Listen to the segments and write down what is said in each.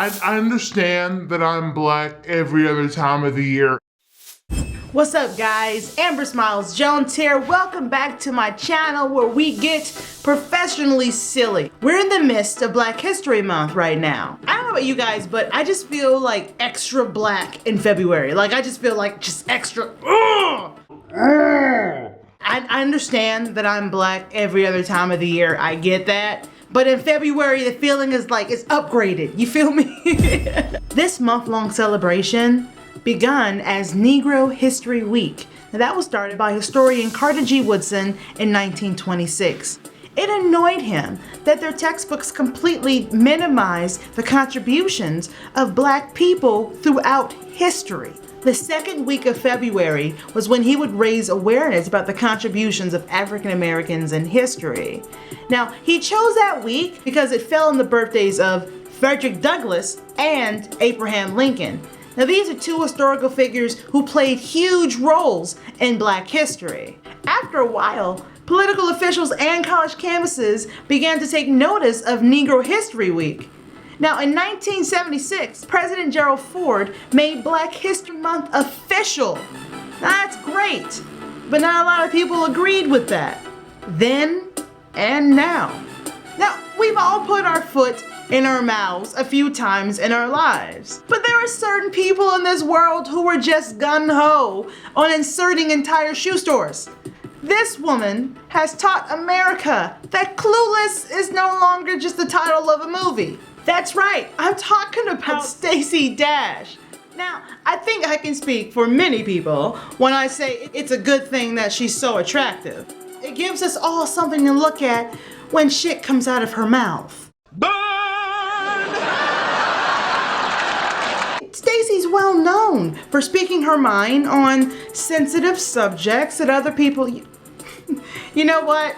I understand that I'm black every other time of the year. What's up, guys? Amber Smiles Jones here. Welcome back to my channel where we get professionally silly. We're in the midst of Black History Month right now. I don't know about you guys, but I just feel like extra black in February. Like, I just feel like just extra. I understand that I'm black every other time of the year. I get that. But in February, the feeling is like it's upgraded. You feel me? This month-long celebration begun as Negro History Week. Now, that was started by historian Carter G. Woodson in 1926. It annoyed him that their textbooks completely minimized the contributions of black people throughout history. The second week of February was when he would raise awareness about the contributions of African Americans in history. Now, he chose that week because it fell on the birthdays of Frederick Douglass and Abraham Lincoln. Now, these are two historical figures who played huge roles in black history. After a while, political officials and college campuses began to take notice of Negro History Week. Now, in 1976, President Gerald Ford made Black History Month official. Now, that's great, but not a lot of people agreed with that. Then and now. Now, we've all put our foot in our mouths a few times in our lives. But there are certain people in this world who are just gung-ho on inserting entire shoe stores. This woman has taught America that Clueless is no longer just the title of a movie. That's right, I'm talking about Stacey Dash. Now, I think I can speak for many people when I say it's a good thing that she's so attractive. It gives us all something to look at when shit comes out of her mouth. Stacey's well known for speaking her mind on sensitive subjects that other people... You know what?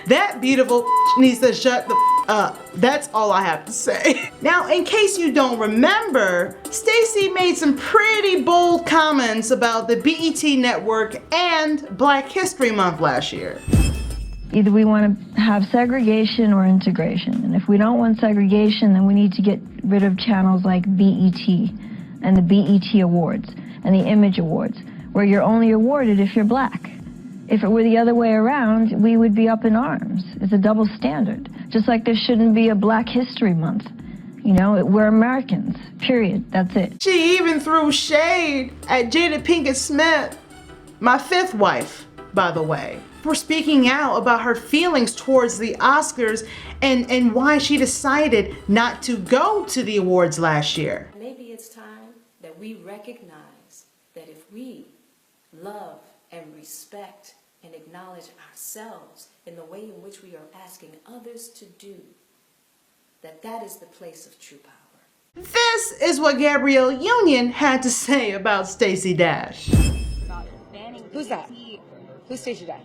That beautiful needs to shut the up. That's all I have to say. Now, in case you don't remember, Stacey made some pretty bold comments about the BET network and Black History Month last year. Either we want to have segregation or integration. And if we don't want segregation, then we need to get rid of channels like BET and the BET Awards and the Image Awards, where you're only awarded if you're black. If it were the other way around, we would be up in arms. It's a double standard. Just like there shouldn't be a Black History Month. You know, we're Americans, period. That's it. She even threw shade at Jada Pinkett Smith, my fifth wife, by the way, for speaking out about her feelings towards the Oscars and why she decided not to go to the awards last year. Maybe it's time that we recognize that if we love and respect and acknowledge ourselves in the way in which we are asking others to do, that is the place of true power. This is what Gabrielle Union had to say about Stacey Dash. Who's that? Who's Stacey Dash?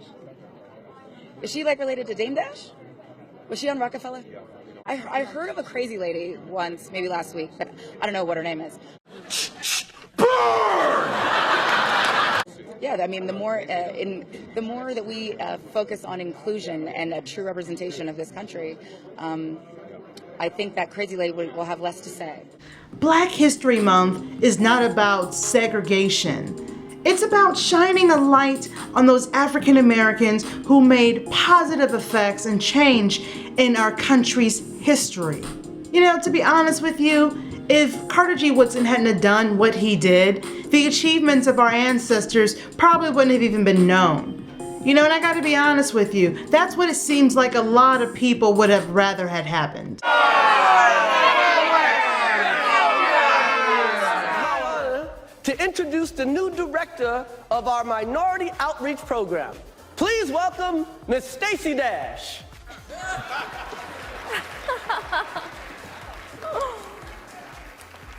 Is she like related to Dame Dash? Was she on Rockefeller? I heard of a crazy lady once, maybe last week, but I don't know what her name is. Yeah, I mean, the more that we focus on inclusion and a true representation of this country, I think that crazy lady will have less to say. Black History Month is not about segregation. It's about shining a light on those African Americans who made positive effects and change in our country's history. You know, to be honest with you, if Carter G. Woodson hadn't have done what he did, the achievements of our ancestors probably wouldn't have even been known. You know, and I gotta be honest with you, that's what it seems like a lot of people would have rather had happened. To introduce the new director of our Minority Outreach Program. Please welcome Miss Stacey Dash.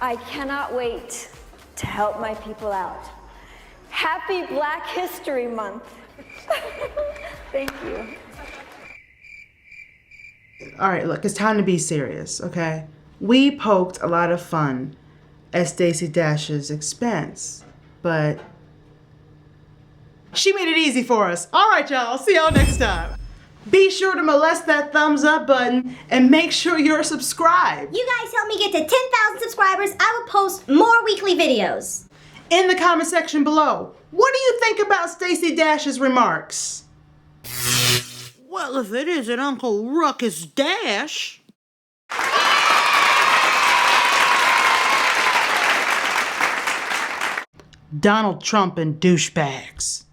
I cannot wait to help my people out. Happy Black History Month. Thank you. All right, look, it's time to be serious, okay? We poked a lot of fun at Stacey Dash's expense, but she made it easy for us. All right, y'all, see y'all next time. Be sure to molest that thumbs up button and make sure you're subscribed. You guys help me get to 10,000 subscribers. I will post more weekly videos. In the comment section below, what do you think about Stacey Dash's remarks? Well, if it isn't Uncle Ruckus Dash. Donald Trump and douchebags.